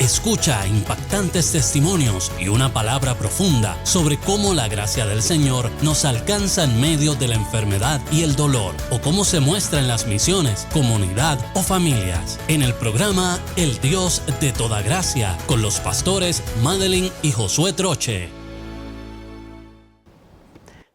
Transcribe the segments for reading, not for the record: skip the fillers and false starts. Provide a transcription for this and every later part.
Escucha impactantes testimonios y una palabra profunda sobre cómo la gracia del Señor nos alcanza en medio de la enfermedad y el dolor, o cómo se muestra en las misiones, comunidad o familias. En el programa El Dios de toda gracia, con los pastores Madeline y Josué Troche.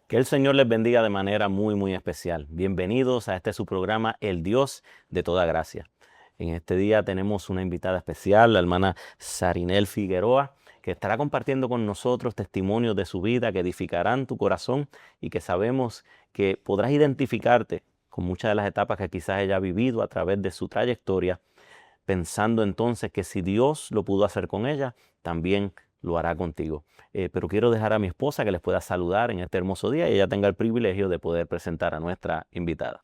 Que el Señor les bendiga de manera muy especial. Bienvenidos a su programa El Dios de toda gracia. En este día tenemos una invitada especial, la hermana Sarinel Figueroa, que estará compartiendo con nosotros testimonios de su vida que edificarán tu corazón y que sabemos que podrás identificarte con muchas de las etapas que quizás ella ha vivido a través de su trayectoria, pensando entonces que si Dios lo pudo hacer con ella, también lo hará contigo. Pero quiero dejar a mi esposa que les pueda saludar en este hermoso día y ella tenga el privilegio de poder presentar a nuestra invitada.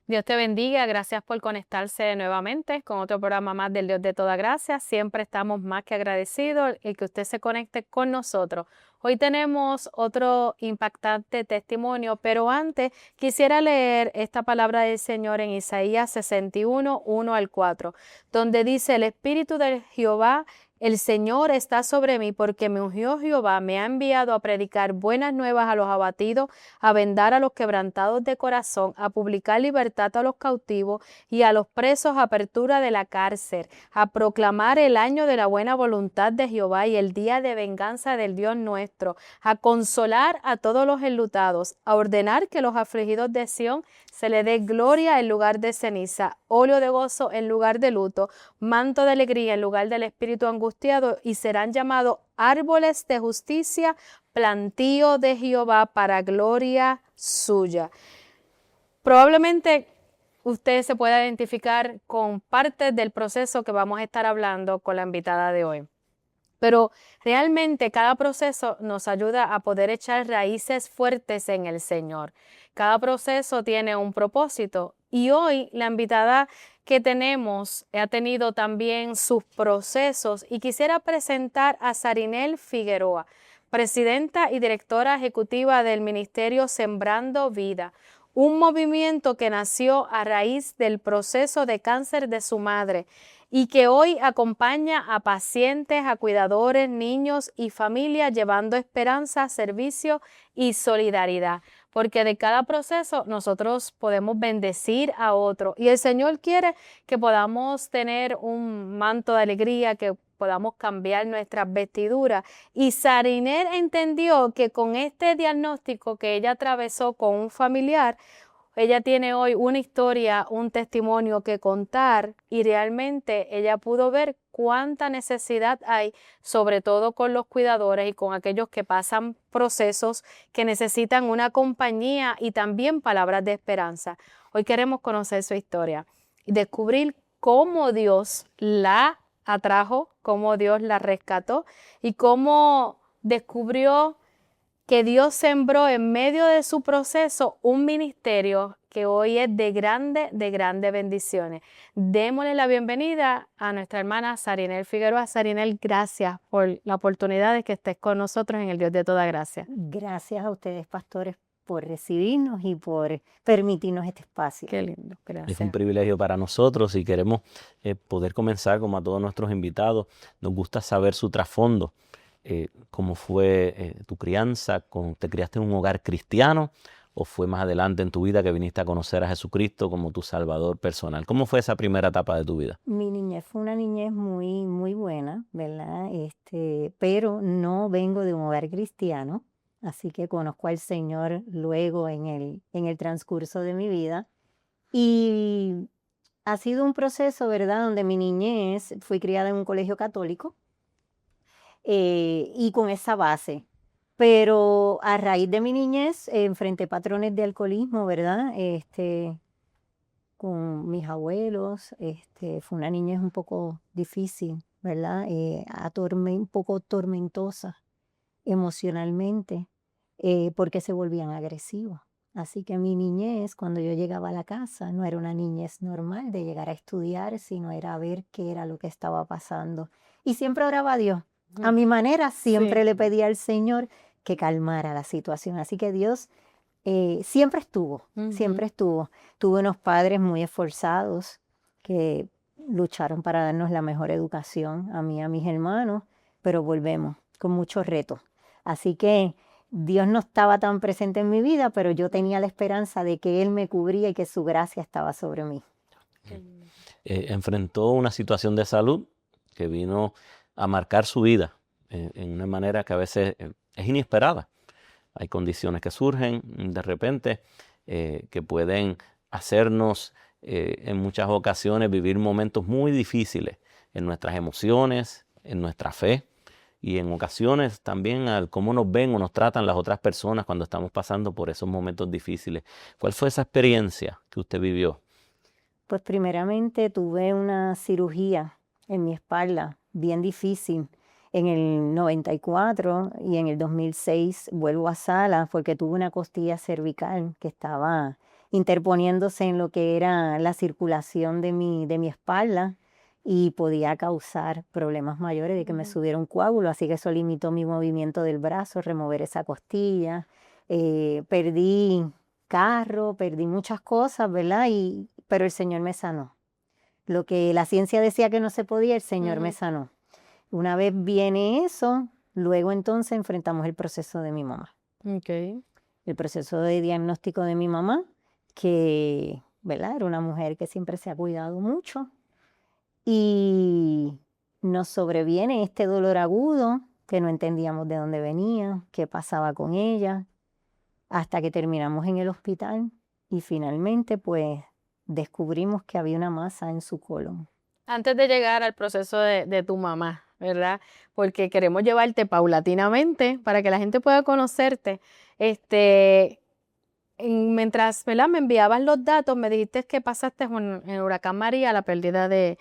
Dios te bendiga, gracias por conectarse nuevamente con otro programa más del Dios de toda gracia. Siempre estamos más que agradecidos y que usted se conecte con nosotros. Hoy tenemos otro impactante testimonio, pero antes quisiera leer esta palabra del Señor en Isaías 61, 1 al 4, donde dice: el Espíritu de Jehová, el Señor está sobre mí, porque me ungió Jehová, me ha enviado a predicar buenas nuevas a los abatidos, a vendar a los quebrantados de corazón, a publicar libertad a los cautivos y a los presos apertura de la cárcel, a proclamar el año de la buena voluntad de Jehová y el día de venganza del Dios nuestro, a consolar a todos los enlutados, a ordenar que los afligidos de Sión se le dé gloria en lugar de ceniza, óleo de gozo en lugar de luto, manto de alegría en lugar del espíritu angustiado, y serán llamados árboles de justicia, plantío de Jehová para gloria suya. Probablemente usted se pueda identificar con parte del proceso que vamos a estar hablando con la invitada de hoy. Pero realmente cada proceso nos ayuda a poder echar raíces fuertes en el Señor. Cada proceso tiene un propósito y hoy la invitada que tenemos ha tenido también sus procesos y quisiera presentar a Sarinel Figueroa, presidenta y directora ejecutiva del Ministerio Sembrando Vida, un movimiento que nació a raíz del proceso de cáncer de su madre y que hoy acompaña a pacientes, a cuidadores, niños y familias llevando esperanza, servicio y solidaridad. Porque de cada proceso nosotros podemos bendecir a otro y el Señor quiere que podamos tener un manto de alegría, que podamos cambiar nuestras vestiduras. Y Sarinel entendió que con este diagnóstico que ella atravesó con un familiar, ella tiene hoy una historia, un testimonio que contar y realmente ella pudo ver cuánta necesidad hay, sobre todo con los cuidadores y con aquellos que pasan procesos que necesitan una compañía y también palabras de esperanza. Hoy queremos conocer su historia y descubrir cómo Dios la atrajo, cómo Dios la rescató y cómo descubrió que Dios sembró en medio de su proceso un ministerio que hoy es de grandes bendiciones. Démosle la bienvenida a nuestra hermana Sarinel Figueroa. Sarinel, gracias por la oportunidad de que estés con nosotros en el Dios de toda gracia. Gracias a ustedes, pastores, por recibirnos y por permitirnos este espacio. Qué lindo, gracias. Es un privilegio para nosotros y queremos poder comenzar, como a todos nuestros invitados. Nos gusta saber su trasfondo. ¿Cómo fue tu crianza? ¿Te criaste en un hogar cristiano o fue más adelante en tu vida que viniste a conocer a Jesucristo como tu Salvador personal? ¿Cómo fue esa primera etapa de tu vida? Mi niñez fue una niñez muy buena, ¿verdad? Pero no vengo de un hogar cristiano, así que conozco al Señor luego en el transcurso de mi vida. Y ha sido un proceso, ¿verdad?, donde mi niñez fui criada en un colegio católico. Y con esa base. Pero a raíz de mi niñez enfrenté patrones de alcoholismo, ¿verdad? Con mis abuelos, fue una niñez un poco difícil, ¿verdad? Un poco tormentosa emocionalmente, porque se volvían agresivos. Así que mi niñez, cuando yo llegaba a la casa, no era una niñez normal de llegar a estudiar, sino era a ver qué era lo que estaba pasando. Y siempre oraba a Dios. A mi manera, siempre le pedía al Señor que calmara la situación. Así que Dios siempre estuvo, siempre estuvo. Tuve unos padres muy esforzados que lucharon para darnos la mejor educación a mí y a mis hermanos, pero volvemos con muchos retos. Así que Dios no estaba tan presente en mi vida, pero yo tenía la esperanza de que Él me cubría y que su gracia estaba sobre mí. Enfrentó una situación de salud que vino a marcar su vida en una manera que a veces es inesperada. Hay condiciones que surgen de repente que pueden hacernos en muchas ocasiones vivir momentos muy difíciles en nuestras emociones, en nuestra fe y en ocasiones también al cómo nos ven o nos tratan las otras personas cuando estamos pasando por esos momentos difíciles. ¿Cuál fue esa experiencia que usted vivió? Pues primeramente tuve una cirugía en mi espalda bien difícil en el 94 y en el 2006 vuelvo a sala porque tuve una costilla cervical que estaba interponiéndose en lo que era la circulación de mi espalda y podía causar problemas mayores de que me subiera un coágulo, así que eso limitó mi movimiento del brazo, remover esa costilla. Perdí carro, perdí muchas cosas, ¿verdad? Pero el Señor me sanó. Lo que la ciencia decía que no se podía, el Señor me sanó. Una vez viene eso, luego entonces enfrentamos el proceso de mi mamá. Okay. El proceso de diagnóstico de mi mamá, que, ¿verdad? Era una mujer que siempre se ha cuidado mucho. Y nos sobreviene este dolor agudo, que no entendíamos de dónde venía, qué pasaba con ella, hasta que terminamos en el hospital y finalmente pues descubrimos que había una masa en su colon. Antes de llegar al proceso de tu mamá, ¿verdad? Porque queremos llevarte paulatinamente para que la gente pueda conocerte. Mientras, ¿verdad?, me enviabas los datos, me dijiste que pasaste en el huracán María la pérdida de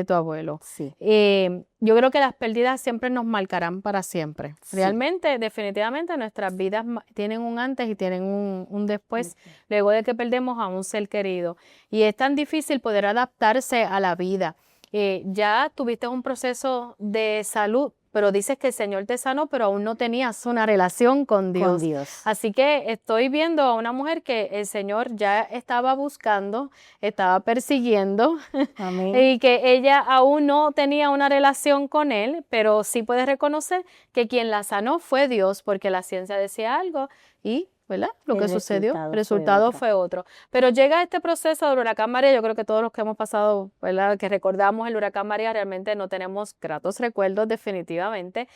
tu abuelo. Sí, Yo creo que las pérdidas siempre nos marcarán para siempre. Sí. Realmente, definitivamente, nuestras vidas tienen un antes y tienen un después, luego de que perdemos a un ser querido. Y es tan difícil poder adaptarse a la vida. Ya tuviste un proceso de salud, pero dices que el Señor te sanó, pero aún no tenías una relación con Dios. con Dios. Así que estoy viendo a una mujer que el Señor ya estaba buscando, estaba persiguiendo, Amén. y que ella aún no tenía una relación con Él, pero sí puede reconocer que quien la sanó fue Dios, porque la ciencia decía algo y, ¿verdad?, lo que sucedió, el resultado fue otro. Pero llega este proceso del huracán María, yo creo que todos los que hemos pasado, ¿verdad?, que recordamos el huracán María, realmente no tenemos gratos recuerdos definitivamente,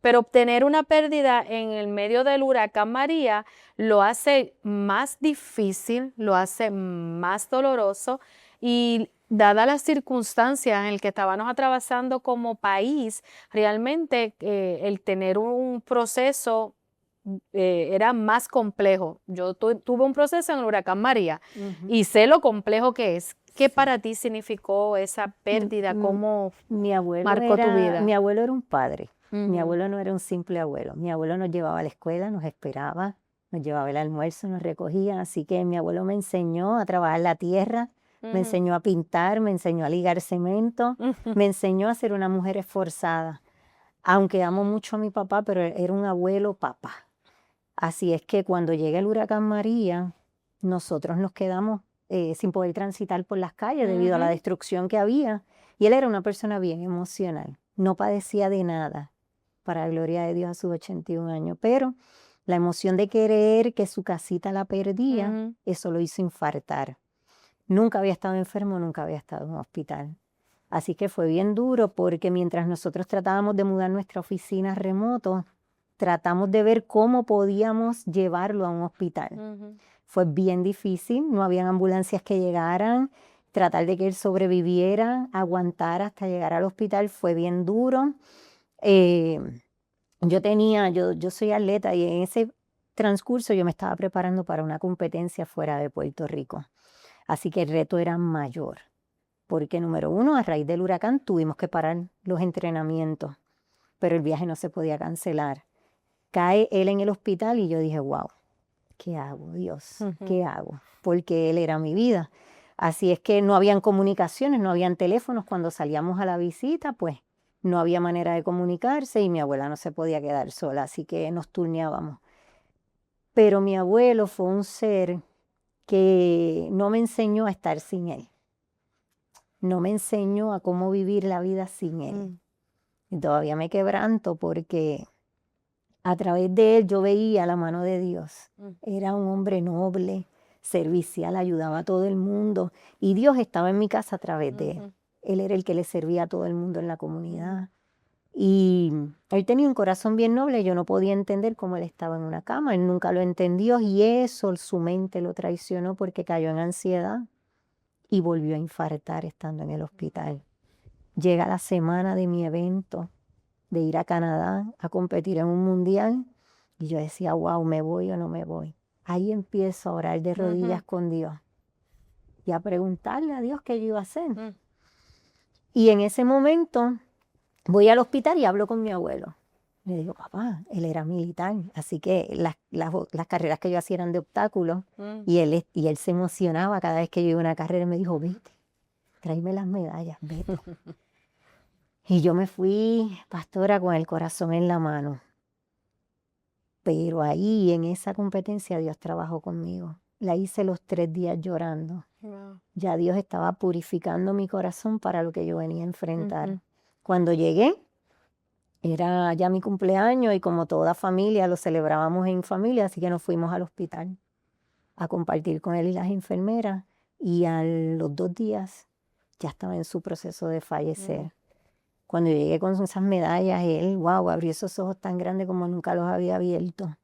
pero obtener una pérdida en el medio del huracán María lo hace más difícil, lo hace más doloroso y dadas las circunstancias en las que estábamos atravesando como país, realmente el tener un proceso era más complejo. Yo tuve un proceso en el huracán María y sé lo complejo que es. ¿Qué para ti significó esa pérdida? ¿Cómo marcó tu vida? Mi abuelo era un padre. Mi abuelo no era un simple abuelo. Mi abuelo nos llevaba a la escuela, nos esperaba, nos llevaba el almuerzo, nos recogía. Así que mi abuelo me enseñó a trabajar la tierra, me enseñó a pintar, me enseñó a ligar cemento, me enseñó a ser una mujer esforzada. Aunque amo mucho a mi papá, pero era un abuelo papá. Así es que cuando llega el huracán María, nosotros nos quedamos sin poder transitar por las calles debido a la destrucción que había. Y él era una persona bien emocional, no padecía de nada, para la gloria de Dios a sus 81 años. Pero la emoción de querer que su casita la perdía, eso lo hizo infartar. Nunca había estado enfermo, nunca había estado en un hospital. Así que fue bien duro porque mientras nosotros tratábamos de mudar nuestra oficina remoto, tratamos de ver cómo podíamos llevarlo a un hospital. Fue bien difícil, no habían ambulancias que llegaran, tratar de que él sobreviviera, aguantar hasta llegar al hospital fue bien duro. Yo soy atleta y en ese transcurso yo me estaba preparando para una competencia fuera de Puerto Rico. Así que el reto era mayor, porque número uno, a raíz del huracán tuvimos que parar los entrenamientos, pero el viaje no se podía cancelar. Cae él en el hospital y yo dije, wow, ¿qué hago, Dios? ¿Qué hago? Porque él era mi vida. Así es que no habían comunicaciones, no habían teléfonos. Cuando salíamos a la visita, pues no había manera de comunicarse y mi abuela no se podía quedar sola, así que nos turneábamos. Pero mi abuelo fue un ser que no me enseñó a estar sin él. no me enseñó a cómo vivir la vida sin Él. Y todavía me quebranto porque a través de Él yo veía la mano de Dios. Era un hombre noble, servicial, ayudaba a todo el mundo. Y Dios estaba en mi casa a través de Él. Él era el que le servía a todo el mundo en la comunidad. Y él tenía un corazón bien noble. Yo no podía entender cómo él estaba en una cama. Él nunca lo entendió y eso su mente lo traicionó porque cayó en ansiedad y volvió a infartar estando en el hospital. Llega la semana de mi evento, de ir a Canadá a competir en un mundial y yo decía, wow, ¿me voy o no me voy? Ahí empiezo a orar de rodillas con Dios y a preguntarle a Dios qué yo iba a hacer. Y en ese momento voy al hospital y hablo con mi abuelo. Le digo, papá, él era militar, así que las carreras que yo hacía eran de obstáculos y él se emocionaba cada vez que yo iba a una carrera y me dijo, vete, tráeme las medallas, vete. Y yo me fui, pastora, con el corazón en la mano. Pero ahí, en esa competencia, Dios trabajó conmigo. La hice los 3 días llorando. Wow. Ya Dios estaba purificando mi corazón para lo que yo venía a enfrentar. Cuando llegué, era ya mi cumpleaños y como toda familia, lo celebrábamos en familia, así que nos fuimos al hospital a compartir con él y las enfermeras. Y a los 2 días ya estaba en su proceso de fallecer. Cuando llegué con esas medallas, él, wow, abrió esos ojos tan grandes como nunca los había abierto.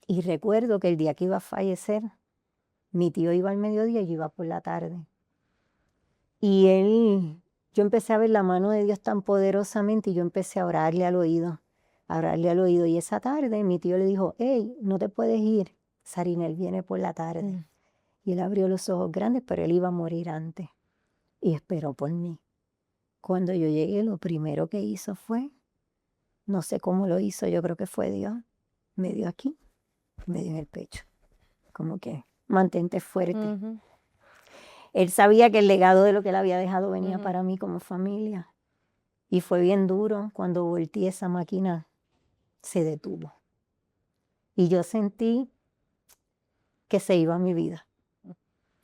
Y recuerdo que el día que iba a fallecer, mi tío iba al mediodía y yo iba por la tarde. Y yo empecé a ver la mano de Dios tan poderosamente y yo empecé a orarle al oído, Y esa tarde mi tío le dijo, hey, no te puedes ir, Sarinel viene por la tarde. Y él abrió los ojos grandes, pero él iba a morir antes. Y esperó por mí. Cuando yo llegué, lo primero que hizo fue, no sé cómo lo hizo, yo creo que fue Dios, me dio aquí, me dio en el pecho. Como que, mantente fuerte. Él sabía que el legado de lo que él había dejado venía para mí como familia. Y fue bien duro cuando volteé esa máquina, se detuvo. Y yo sentí que se iba mi vida.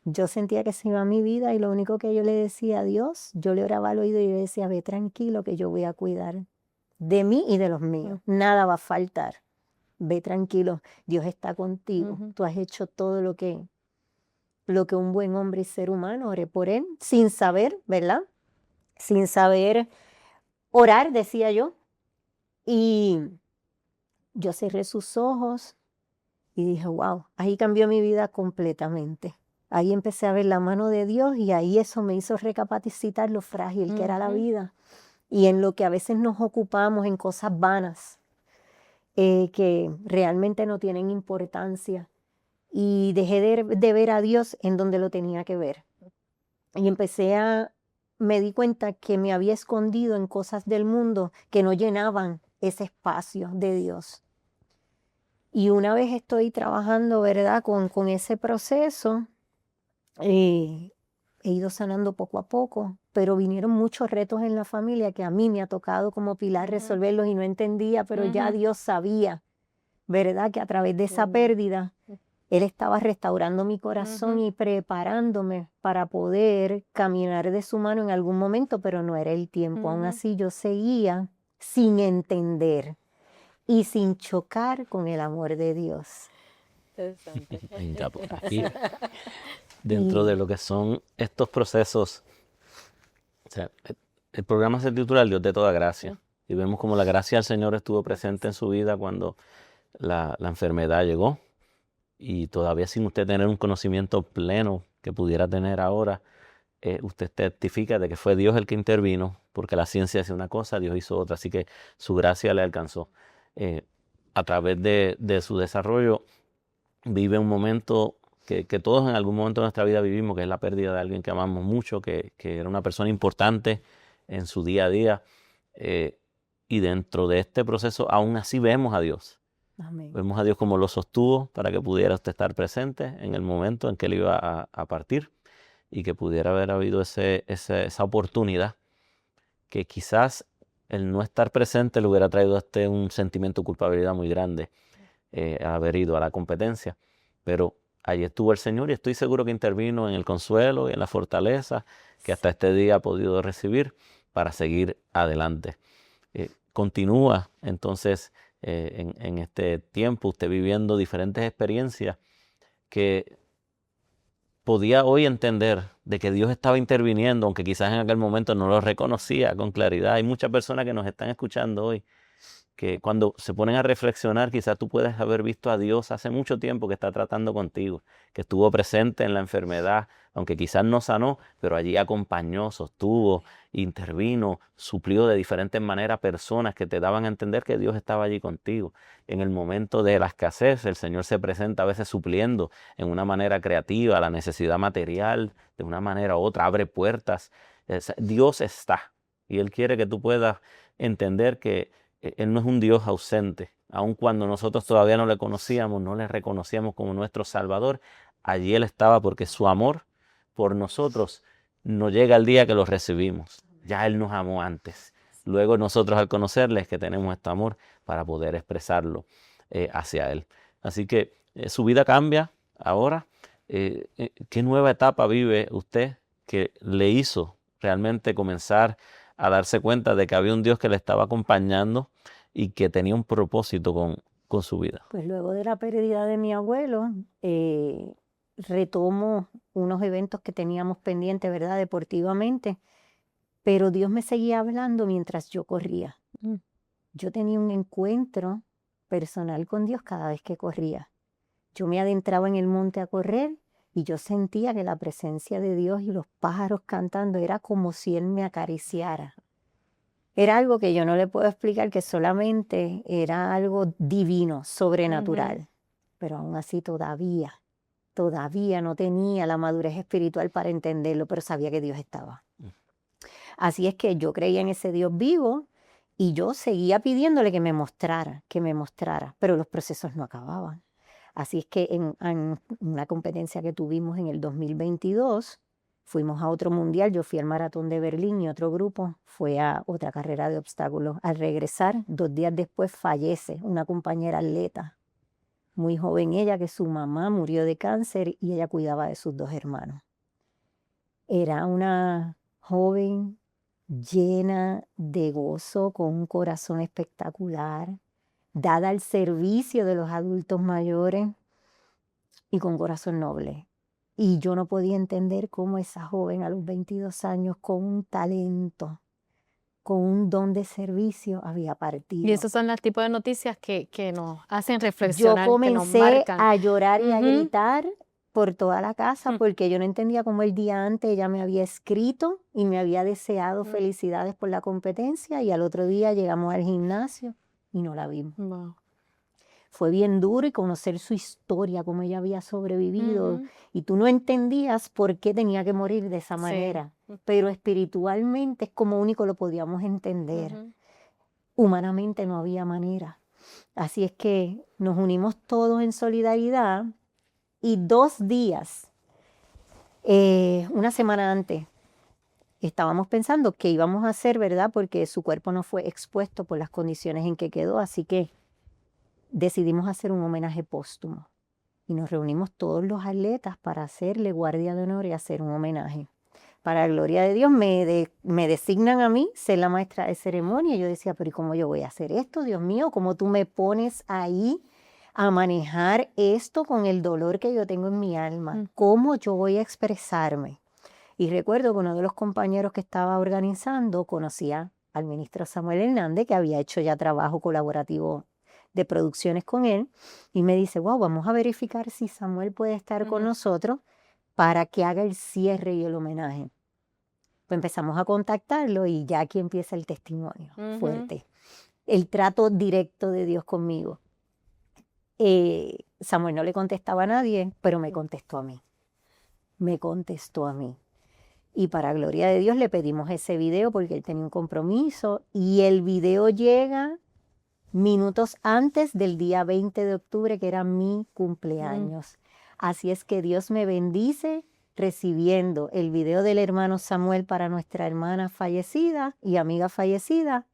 Yo sentía que se iba mi vida y lo único que yo le decía a Dios, yo le oraba al oído y le decía, ve tranquilo que yo voy a cuidar de mí y de los míos. Nada va a faltar. Ve tranquilo, Dios está contigo. Tú has hecho todo lo que un buen hombre y ser humano, oré por él, sin saber, ¿verdad? Sin saber orar, decía yo. Y yo cerré sus ojos y dije, wow, ahí cambió mi vida completamente. Ahí empecé a ver la mano de Dios y ahí eso me hizo recapacitar lo frágil que era la vida y en lo que a veces nos ocupamos en cosas vanas que realmente no tienen importancia. Y dejé de ver a Dios en donde lo tenía que ver. Y me di cuenta que me había escondido en cosas del mundo que no llenaban ese espacio de Dios. Y una vez estoy trabajando, ¿verdad?, con ese proceso, he ido sanando poco a poco, pero vinieron muchos retos en la familia que a mí me ha tocado como pilar resolverlos y no entendía, pero ya Dios sabía, ¿verdad?, que a través de esa pérdida, Él estaba restaurando mi corazón y preparándome para poder caminar de su mano en algún momento, pero no era el tiempo. Aún así yo seguía sin entender y sin chocar con el amor de Dios. Venga, por aquí. Dentro de lo que son estos procesos, o sea, el programa se titula El Dios de toda gracia. Y vemos como la gracia del Señor estuvo presente en su vida cuando la enfermedad llegó. Y todavía sin usted tener un conocimiento pleno que pudiera tener ahora, usted testifica de que fue Dios el que intervino, porque la ciencia hace una cosa, Dios hizo otra, así que su gracia le alcanzó. A través de su desarrollo, vive un momento que todos en algún momento de nuestra vida vivimos, que es la pérdida de alguien que amamos mucho, que era una persona importante en su día a día. Y dentro de este proceso, aún así vemos a Dios. Amén. Vemos a Dios como lo sostuvo para que pudiera usted estar presente en el momento en que él iba a partir y que pudiera haber habido esa oportunidad que quizás el no estar presente le hubiera traído a usted un sentimiento de culpabilidad muy grande haber ido a la competencia. Pero allí estuvo el Señor y estoy seguro que intervino en el consuelo y en la fortaleza que hasta este día ha podido recibir para seguir adelante. Continúa entonces en este tiempo usted viviendo diferentes experiencias que podía hoy entender de que Dios estaba interviniendo, aunque quizás en aquel momento no lo reconocía con claridad. Hay muchas personas que nos están escuchando hoy que cuando se ponen a reflexionar, quizás tú puedes haber visto a Dios hace mucho tiempo que está tratando contigo, que estuvo presente en la enfermedad, aunque quizás no sanó, pero allí acompañó, sostuvo, intervino, suplió de diferentes maneras personas que te daban a entender que Dios estaba allí contigo. En el momento de la escasez, el Señor se presenta a veces supliendo en una manera creativa la necesidad material, de una manera u otra, abre puertas. Dios está y Él quiere que tú puedas entender que Él no es un Dios ausente. Aun cuando nosotros todavía no le conocíamos, no le reconocíamos como nuestro Salvador, allí Él estaba porque su amor por nosotros no llega al día que lo recibimos. Ya Él nos amó antes. Luego nosotros al conocerle es que tenemos este amor para poder expresarlo hacia Él. Así que su vida cambia ahora. ¿Qué nueva etapa vive usted que le hizo realmente comenzar a darse cuenta de que había un Dios que le estaba acompañando y que tenía un propósito con su vida? Pues luego de la pérdida de mi abuelo, retomo unos eventos que teníamos pendientes, ¿verdad? Deportivamente, pero Dios me seguía hablando mientras yo corría. Yo tenía un encuentro personal con Dios cada vez que corría. Yo me adentraba en el monte a correr y yo sentía que la presencia de Dios y los pájaros cantando era como si Él me acariciara. Era algo que yo no le puedo explicar, que solamente era algo divino, sobrenatural. Pero aún así todavía no tenía la madurez espiritual para entenderlo, pero sabía que Dios estaba. Así es que yo creía en ese Dios vivo y yo seguía pidiéndole que me mostrara, pero los procesos no acababan. Así es que en una competencia que tuvimos en el 2022, fuimos a otro mundial, yo fui al Maratón de Berlín y otro grupo fue a otra carrera de obstáculos. Al regresar, 2 días después fallece una compañera atleta, muy joven ella, que su mamá murió de cáncer y ella cuidaba de sus 2 hermanos. Era una joven llena de gozo, con un corazón espectacular, dada al servicio de los adultos mayores y con corazón noble. Y yo no podía entender cómo esa joven a los 22 años, con un talento, con un don de servicio, había partido. Y esos son los tipos de noticias que nos hacen Yo reflexionar, que nos comencé marcan. a llorar y a Ujú. gritar por toda la casa porque yo no entendía cómo el día antes ella me había escrito y me había deseado felicidades por la competencia, y al otro día llegamos al gimnasio y no la vimos. Wow. Fue bien duro y conocer su historia, cómo ella había sobrevivido, Ujú. y tú no entendías por qué tenía que morir de esa Sí. manera, pero espiritualmente es como único lo podíamos entender. Ujú. Humanamente no había manera. Así es que nos unimos todos en solidaridad y 2 días, una semana antes, estábamos pensando qué íbamos a hacer, ¿verdad? Porque su cuerpo no fue expuesto por las condiciones en que quedó, así que decidimos hacer un homenaje póstumo. Y nos reunimos todos los atletas para hacerle guardia de honor y hacer un homenaje. Para gloria de Dios, me designan a mí ser la maestra de ceremonia. Y yo decía, pero ¿y cómo yo voy a hacer esto? Dios mío, ¿cómo tú me pones ahí a manejar esto con el dolor que yo tengo en mi alma? ¿Cómo yo voy a expresarme? Y recuerdo que uno de los compañeros que estaba organizando conocía al ministro Samuel Hernández, que había hecho ya trabajo colaborativo de producciones con él, y me dice, wow, vamos a verificar si Samuel puede estar con nosotros para que haga el cierre y el homenaje. Pues empezamos a contactarlo y ya aquí empieza el testimonio fuerte, el trato directo de Dios conmigo. Samuel no le contestaba a nadie, pero me contestó a mí. Me contestó a mí. Y para gloria de Dios le pedimos ese video porque él tenía un compromiso, y el video llega minutos antes del día 20 de octubre, que era mi cumpleaños. Así es que Dios me bendice recibiendo el video del hermano Samuel para nuestra hermana fallecida y amiga fallecida,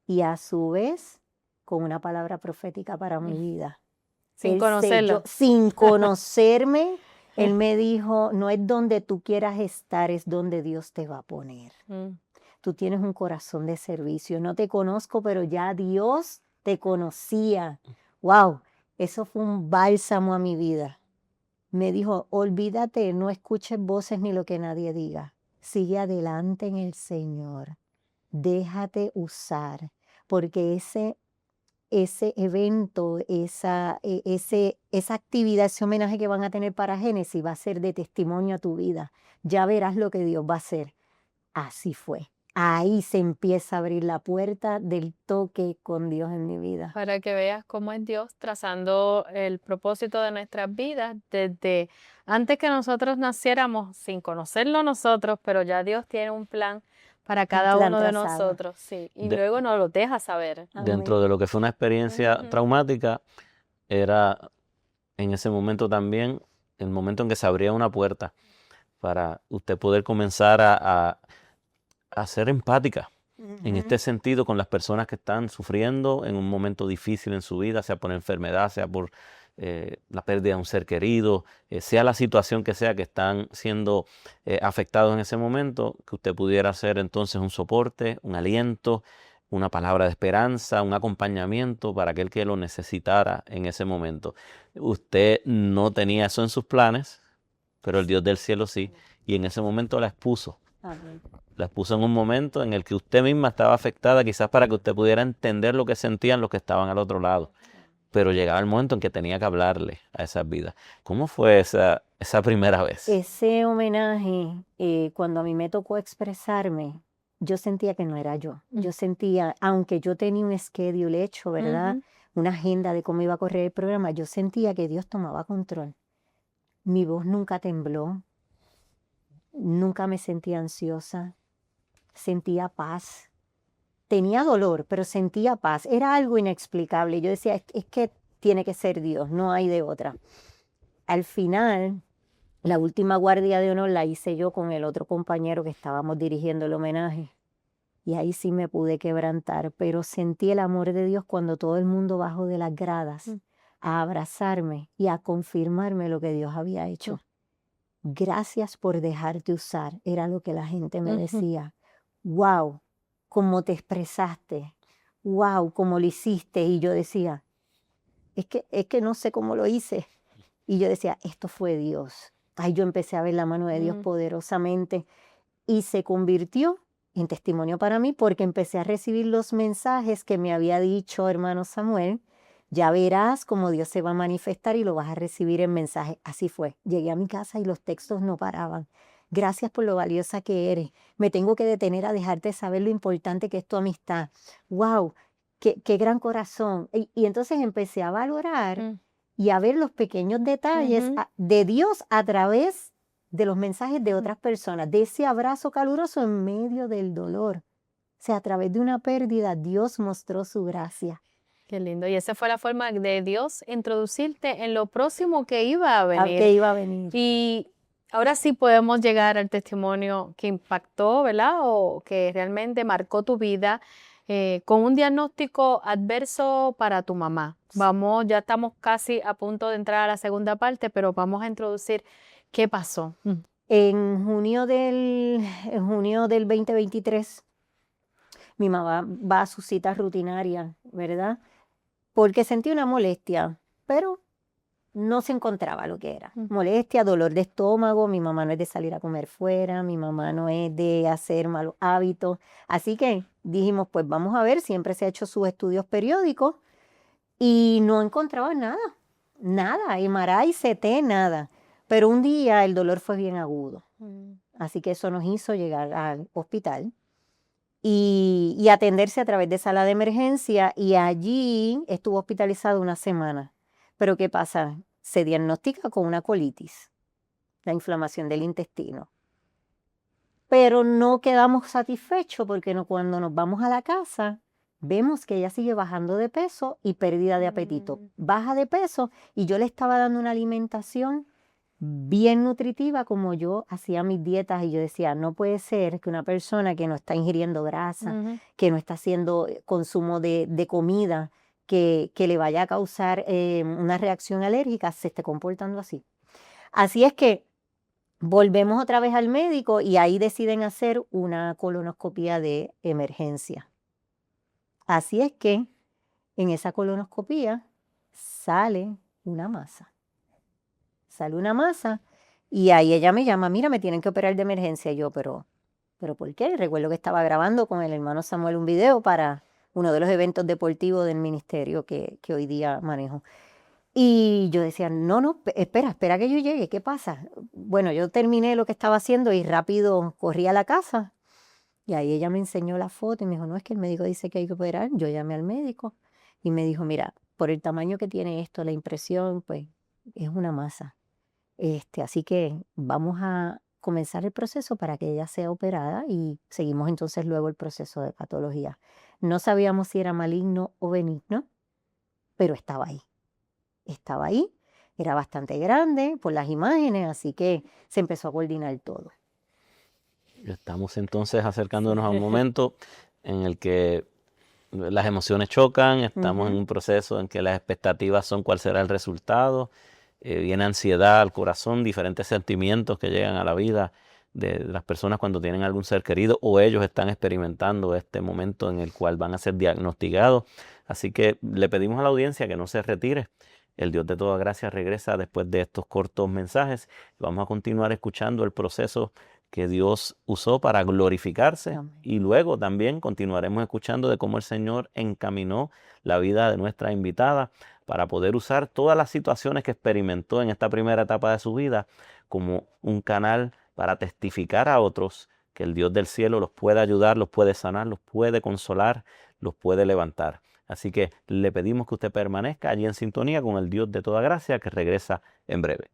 y a su vez con una palabra profética para mi vida. Sin Él conocerlo. sin conocerme, Él me dijo, no es donde tú quieras estar, es donde Dios te va a poner. Tú tienes un corazón de servicio. No te conozco, pero ya Dios te conocía. Wow, eso fue un bálsamo a mi vida. Me dijo, olvídate, no escuches voces ni lo que nadie diga. Sigue adelante en el Señor. Déjate usar, porque ese evento, esa actividad, ese homenaje que van a tener para Génesis va a ser de testimonio a tu vida. Ya verás lo que Dios va a hacer. Así fue. Ahí se empieza a abrir la puerta del toque con Dios en mi vida. Para que veas cómo es Dios trazando el propósito de nuestras vidas desde antes que nosotros naciéramos, sin conocerlo nosotros, pero ya Dios tiene un plan para cada plan uno de trazado. nosotros, sí, y De- luego nos lo deja saber. Dentro de lo que fue una experiencia Ujú. traumática, era en ese momento también el momento en que se abría una puerta para usted poder comenzar a ser empática en este sentido con las personas que están sufriendo en un momento difícil en su vida, sea por enfermedad, sea por la pérdida de un ser querido, sea la situación que sea que están siendo afectados en ese momento, que usted pudiera ser entonces un soporte, un aliento, una palabra de esperanza, un acompañamiento para aquel que lo necesitara en ese momento. Usted no tenía eso en sus planes, pero el Dios del cielo sí, y en ese momento la expuso. Amén. Las puso en un momento en el que usted misma estaba afectada, quizás para que usted pudiera entender lo que sentían los que estaban al otro lado. Pero llegaba el momento en que tenía que hablarle a esas vidas. ¿Cómo fue esa primera vez? Ese homenaje, cuando a mí me tocó expresarme, yo sentía que no era yo. Yo sentía, aunque yo tenía un schedule hecho, ¿verdad? Una agenda de cómo iba a correr el programa, yo sentía que Dios tomaba control. Mi voz nunca tembló, nunca me sentía ansiosa, sentía paz. Tenía dolor, pero sentía paz. Era algo inexplicable. Yo decía, es que tiene que ser Dios, no hay de otra. Al final, la última guardia de honor la hice yo con el otro compañero que estábamos dirigiendo el homenaje. Y ahí sí me pude quebrantar, pero sentí el amor de Dios cuando todo el mundo bajó de las gradas a abrazarme y a confirmarme lo que Dios había hecho. Gracias por dejarte usar, era lo que la gente me decía. Wow, cómo te expresaste, wow, cómo lo hiciste. Y yo decía, es que no sé cómo lo hice. Y yo decía, esto fue Dios. Ay, yo empecé a ver la mano de Dios poderosamente y se convirtió en testimonio para mí porque empecé a recibir los mensajes que me había dicho hermano Samuel. Ya verás cómo Dios se va a manifestar y lo vas a recibir en mensaje. Así fue. Llegué a mi casa y los textos no paraban. Gracias por lo valiosa que eres. Me tengo que detener a dejarte saber lo importante que es tu amistad. ¡Wow! ¡Qué gran corazón! Y entonces empecé a valorar y a ver los pequeños detalles de Dios a través de los mensajes de otras personas, de ese abrazo caluroso en medio del dolor. O sea, a través de una pérdida, Dios mostró su gracia. Qué lindo. Y esa fue la forma de Dios introducirte en lo próximo que iba a venir. Que iba a venir. Y ahora sí podemos llegar al testimonio que impactó, ¿verdad? O que realmente marcó tu vida con un diagnóstico adverso para tu mamá. Ya estamos casi a punto de entrar a la segunda parte, pero vamos a introducir qué pasó. En junio del 2023, mi mamá va a su cita rutinaria, ¿verdad? Porque sentí una molestia, pero no se encontraba lo que era. Molestia, dolor de estómago, mi mamá no es de salir a comer fuera, mi mamá no es de hacer malos hábitos. Así que dijimos, pues vamos a ver, siempre se ha hecho sus estudios periódicos y no encontraba nada, MRI, CT, nada. Pero un día el dolor fue bien agudo, así que eso nos hizo llegar al hospital y atenderse a través de sala de emergencia y allí estuvo hospitalizado una semana. Pero ¿qué pasa? Se diagnostica con una colitis, la inflamación del intestino. Pero no quedamos satisfechos porque cuando nos vamos a la casa vemos que ella sigue bajando de peso y pérdida de apetito. Baja de peso y yo le estaba dando una alimentación bien nutritiva como yo hacía mis dietas y yo decía, no puede ser que una persona que no está ingiriendo grasa, que no está haciendo consumo de comida, que le vaya a causar una reacción alérgica, se esté comportando así. Así es que volvemos otra vez al médico y ahí deciden hacer una colonoscopia de emergencia. Así es que en esa colonoscopia sale una masa. Sale una masa y ahí ella me llama, mira, me tienen que operar de emergencia. Y yo, pero ¿por qué? Recuerdo que estaba grabando con el hermano Samuel un video para uno de los eventos deportivos del ministerio que hoy día manejo. Y yo decía, no, espera que yo llegue, ¿qué pasa? Bueno, yo terminé lo que estaba haciendo y rápido corrí a la casa. Y ahí ella me enseñó la foto y me dijo, no, es que el médico dice que hay que operar. Yo llamé al médico y me dijo, mira, por el tamaño que tiene esto, la impresión, pues es una masa. Así que vamos a comenzar el proceso para que ella sea operada y seguimos entonces luego el proceso de patología. No sabíamos si era maligno o benigno, pero estaba ahí. Estaba ahí, era bastante grande por las imágenes, así que se empezó a coordinar todo. Estamos entonces acercándonos a un momento en el que las emociones chocan, estamos en un proceso en que las expectativas son cuál será el resultado, viene ansiedad al corazón, diferentes sentimientos que llegan a la vida de las personas cuando tienen algún ser querido o ellos están experimentando este momento en el cual van a ser diagnosticados. Así que le pedimos a la audiencia que no se retire. El Dios de toda gracia regresa después de estos cortos mensajes. Vamos a continuar escuchando el proceso que Dios usó para glorificarse. Amén. Y luego también continuaremos escuchando de cómo el Señor encaminó la vida de nuestra invitada para poder usar todas las situaciones que experimentó en esta primera etapa de su vida como un canal para testificar a otros que el Dios del cielo los puede ayudar, los puede sanar, los puede consolar, los puede levantar. Así que le pedimos que usted permanezca allí en sintonía con el Dios de toda gracia que regresa en breve.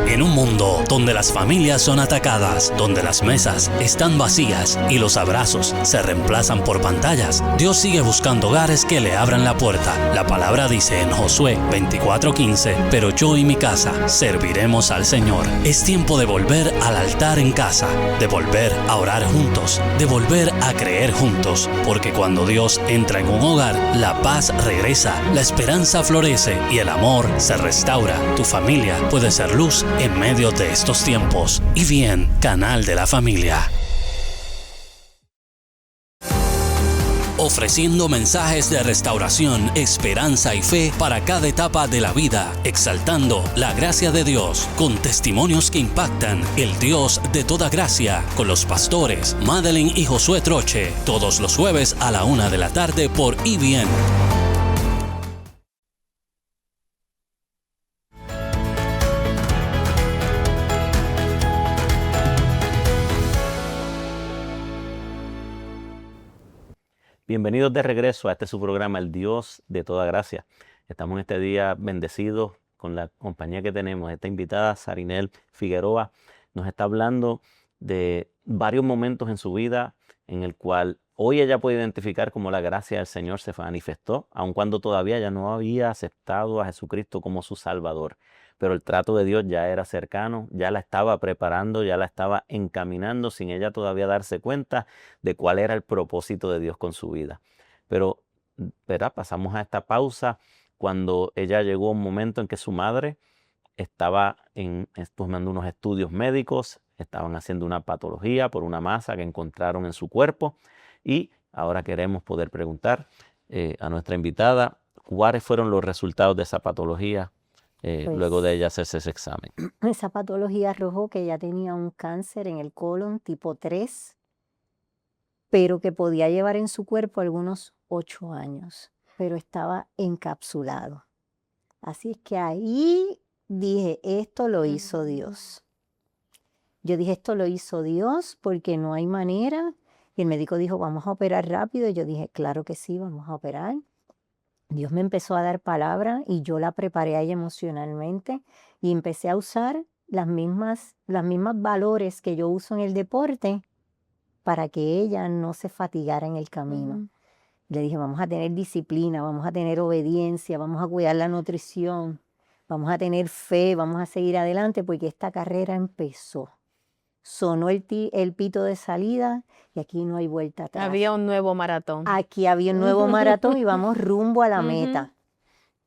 En un mundo donde las familias son atacadas, donde las mesas están vacías y los abrazos se reemplazan por pantallas, Dios sigue buscando hogares que le abran la puerta. La palabra dice en Josué 24:15, pero yo y mi casa serviremos al Señor. Es tiempo de volver al altar en casa, de volver a orar juntos, de volver a creer juntos, porque cuando Dios entra en un hogar, la paz regresa, la esperanza florece y el amor se restaura. Tu familia puede ser luz en medio de estos tiempos. Y bien, Canal de la Familia. Ofreciendo mensajes de restauración, esperanza y fe para cada etapa de la vida, exaltando la gracia de Dios, con testimonios que impactan el Dios de toda gracia, con los pastores Madeline y Josué Troche, todos los jueves a la 1 de la tarde por IBN. Bienvenidos de regreso a este su programa, El Dios de toda gracia. Estamos en este día bendecidos con la compañía que tenemos. Esta invitada, Sarinel Figueroa, nos está hablando de varios momentos en su vida en el cual hoy ella puede identificar cómo la gracia del Señor se manifestó, aun cuando todavía ella no había aceptado a Jesucristo como su Salvador. Pero el trato de Dios ya era cercano, ya la estaba preparando, ya la estaba encaminando sin ella todavía darse cuenta de cuál era el propósito de Dios con su vida. Pero, ¿verdad? Pasamos a esta pausa cuando ella llegó a un momento en que su madre estaba tomando unos estudios médicos, estaban haciendo una patología por una masa que encontraron en su cuerpo y ahora queremos poder preguntar a nuestra invitada cuáles fueron los resultados de esa patología. Luego de ella hacerse ese examen. Esa patología arrojó que ella tenía un cáncer en el colon tipo 3, pero que podía llevar en su cuerpo algunos 8 años, pero estaba encapsulado. Así es que ahí dije, esto lo hizo Dios. Yo dije, esto lo hizo Dios porque no hay manera. Y el médico dijo, vamos a operar rápido. Y yo dije, claro que sí, vamos a operar. Dios me empezó a dar palabra y yo la preparé a ella emocionalmente y empecé a usar las mismas valores que yo uso en el deporte para que ella no se fatigara en el camino. Le dije, vamos a tener disciplina, vamos a tener obediencia, vamos a cuidar la nutrición, vamos a tener fe, vamos a seguir adelante porque esta carrera empezó. Sonó el pito de salida y aquí no hay vuelta atrás. Había un nuevo maratón. Aquí había un nuevo maratón y vamos rumbo a la Ujú. meta.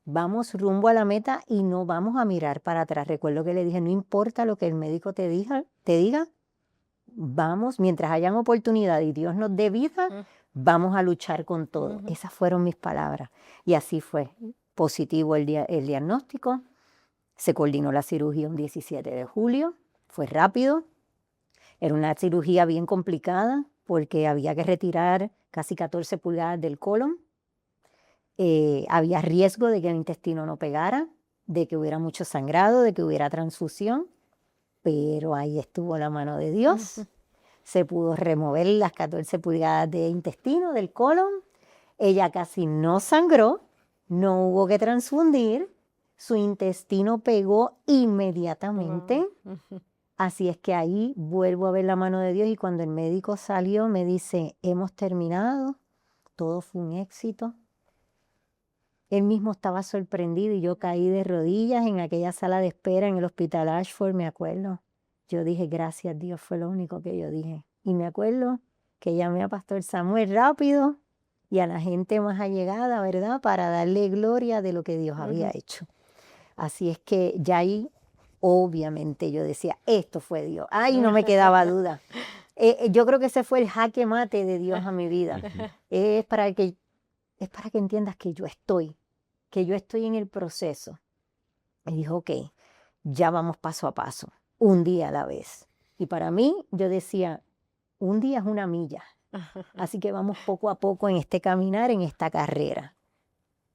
Vamos rumbo a la meta y no vamos a mirar para atrás. Recuerdo que le dije, no importa lo que el médico te diga, vamos, mientras hayan oportunidad y Dios nos dé vida, Mm. vamos a luchar con todo. Ujú. Esas fueron mis palabras. Y así fue. Positivo el diagnóstico. Se coordinó la cirugía un 17 de julio. Fue rápido. Era una cirugía bien complicada porque había que retirar casi 14 pulgadas del colon. Había riesgo de que el intestino no pegara, de que hubiera mucho sangrado, de que hubiera transfusión, pero ahí estuvo la mano de Dios. Ujú. Se pudo remover las 14 pulgadas de intestino del colon. Ella casi no sangró, no hubo que transfundir, su intestino pegó inmediatamente. Ujú. Así es que ahí vuelvo a ver la mano de Dios y cuando el médico salió me dice, hemos terminado, todo fue un éxito. Él mismo estaba sorprendido y yo caí de rodillas en aquella sala de espera en el hospital Ashford, me acuerdo. Yo dije, gracias Dios, fue lo único que yo dije. Y me acuerdo que llamé a Pastor Samuel rápido y a la gente más allegada, ¿verdad? Para darle gloria de lo que Dios había Ujú. hecho. Así es que ya ahí, obviamente, yo decía, esto fue Dios. Ay, no me quedaba duda. Yo creo que ese fue el jaque mate de Dios a mi vida. Es para que entiendas que yo estoy en el proceso. Y dijo, ok, ya vamos paso a paso, un día a la vez. Y para mí, yo decía, un día es una milla. Así que vamos poco a poco en este caminar, en esta carrera.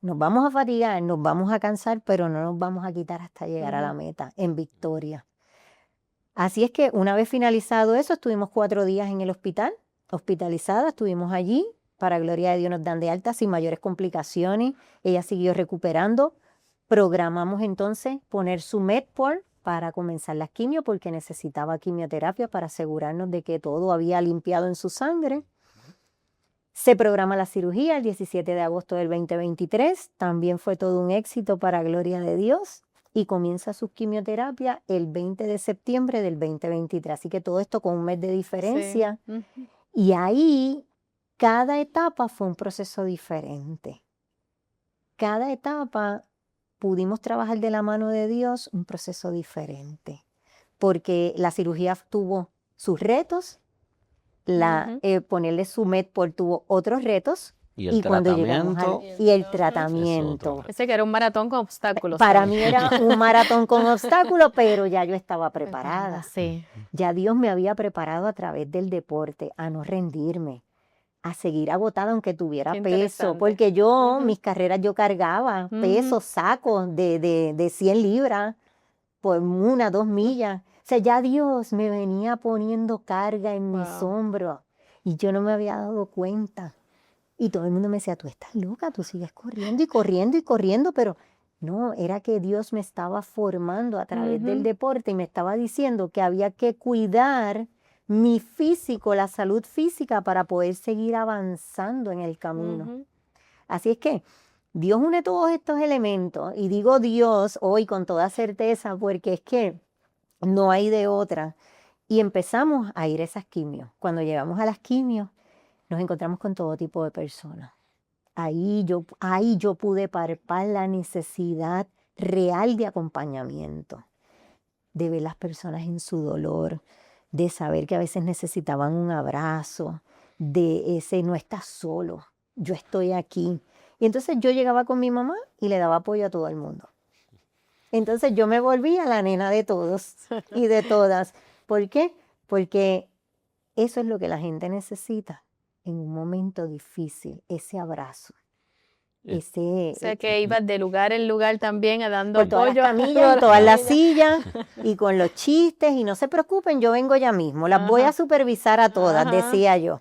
Nos vamos a fatigar, nos vamos a cansar, pero no nos vamos a quitar hasta llegar a la Ujú. meta, en victoria. Así es que una vez finalizado eso, estuvimos 4 días en el hospital, hospitalizada, estuvimos allí. Para gloria de Dios nos dan de alta sin mayores complicaciones. Ella siguió recuperando. Programamos entonces poner su Medport para comenzar las quimio porque necesitaba quimioterapia para asegurarnos de que todo había limpiado en su sangre. Se programa la cirugía el 17 de agosto del 2023. También fue todo un éxito para gloria de Dios. Y comienza su quimioterapia el 20 de septiembre del 2023. Así que todo esto con un mes de diferencia. Sí. Ujú. Y ahí cada etapa fue un proceso diferente. Cada etapa pudimos trabajar de la mano de Dios un proceso diferente. Porque la cirugía tuvo sus retos, Ujú. ponerle su Medport tuvo otros retos. Y el cuando llegamos tratamiento y el es tratamiento. otro. Ese que era un maratón con obstáculos Para también. mí era un maratón con obstáculos, pero ya yo estaba preparada. Sí. Ya Dios me había preparado a través del deporte a no rendirme, a seguir agotada aunque tuviera Qué peso, interesante. porque yo, Ujú. mis carreras yo cargaba Ujú. pesos, sacos de 100 libras por 1, 2 millas. O sea, ya Dios me venía poniendo carga en mis Wow. hombros y yo no me había dado cuenta. Y todo el mundo me decía, tú estás loca, tú sigues corriendo y corriendo y corriendo, pero no, era que Dios me estaba formando a través del Ujú. deporte y me estaba diciendo que había que cuidar mi físico, la salud física para poder seguir avanzando en el camino. Ujú. Así es que Dios une todos estos elementos y digo Dios hoy con toda certeza porque es que no hay de otra. Y empezamos a ir a esas quimios. Cuando llegamos a las quimios, nos encontramos con todo tipo de personas. Ahí yo pude palpar la necesidad real de acompañamiento, de ver las personas en su dolor, de saber que a veces necesitaban un abrazo, de ese no estás solo, yo estoy aquí. Y entonces yo llegaba con mi mamá y le daba apoyo a todo el mundo. Entonces yo me volvía la nena de todos y de todas. ¿Por qué? Porque eso es lo que la gente necesita en un momento difícil, ese abrazo, Eh, O sea que ibas de lugar en lugar también dando por todas las apoyo. camillas y todas las sillas y con los chistes y no se preocupen, yo vengo ya mismo, las voy a Ajá. supervisar a todas, Ajá. decía yo.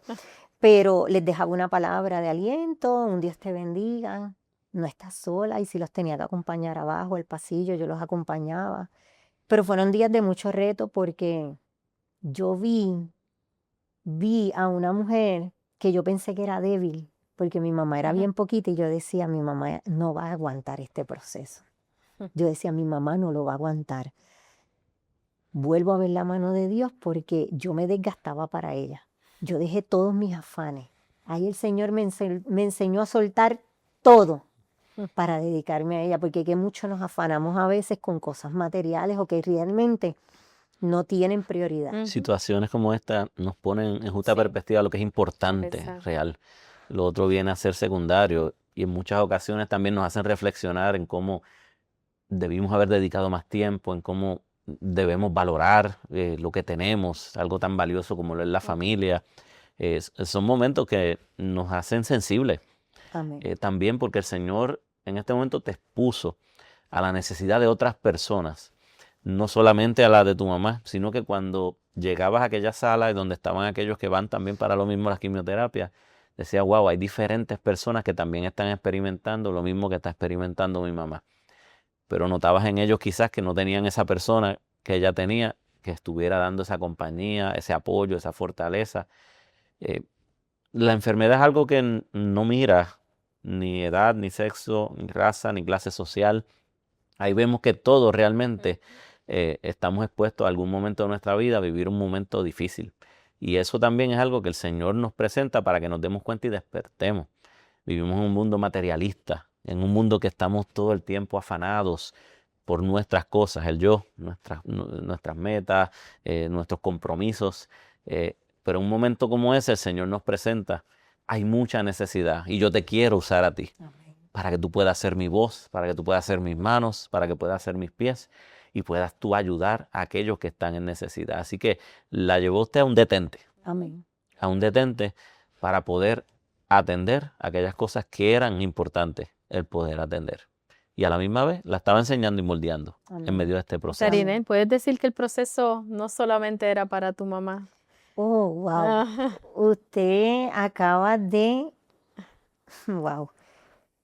Pero les dejaba una palabra de aliento, un Dios te bendiga, no estás sola y si los tenía que acompañar abajo, el pasillo, yo los acompañaba. Pero fueron días de mucho reto porque yo vi a una mujer que yo pensé que era débil, porque mi mamá era Ajá. bien poquita y yo decía, mi mamá no va a aguantar este proceso. Yo decía, mi mamá no lo va a aguantar. Vuelvo a ver la mano de Dios porque yo me desgastaba para ella. Yo dejé todos mis afanes. Ahí el Señor me enseñó a soltar todo para dedicarme a ella, porque que mucho nos afanamos a veces con cosas materiales o que realmente no tienen prioridad. Situaciones como esta nos ponen en justa perspectiva lo que es importante, Exacto. real. Lo otro viene a ser secundario y en muchas ocasiones también nos hacen reflexionar en cómo debimos haber dedicado más tiempo, en cómo debemos valorar lo que tenemos, algo tan valioso como lo es la familia. Son momentos que nos hacen sensibles. Amén. También porque el Señor en este momento te expuso a la necesidad de otras personas, no solamente a la de tu mamá, sino que cuando llegabas a aquella sala y donde estaban aquellos que van también para lo mismo las quimioterapias, decía, wow, hay diferentes personas que también están experimentando lo mismo que está experimentando mi mamá. Pero notabas en ellos quizás que no tenían esa persona que ella tenía, que estuviera dando esa compañía, ese apoyo, esa fortaleza. La enfermedad es algo que no mira ni edad, ni sexo, ni raza, ni clase social. Ahí vemos que todos realmente estamos expuestos a algún momento de nuestra vida a vivir un momento difícil. Y eso también es algo que el Señor nos presenta para que nos demos cuenta y despertemos. Vivimos en un mundo materialista, en un mundo que estamos todo el tiempo afanados por nuestras cosas, el yo, nuestras metas, nuestros compromisos. Pero en un momento como ese, el Señor nos presenta, hay mucha necesidad y yo te quiero usar a ti. Amén. Para que tú puedas ser mi voz, para que tú puedas ser mis manos, para que puedas ser mis pies y puedas tú ayudar a aquellos que están en necesidad. Así que la llevó usted a un detente. Amén. A un detente para poder atender aquellas cosas que eran importantes el poder atender. Y a la misma vez la estaba enseñando y moldeando en medio de este proceso. Sarinel, ¿puedes decir que el proceso no solamente era para tu mamá? Oh, wow. Usted acaba de, wow.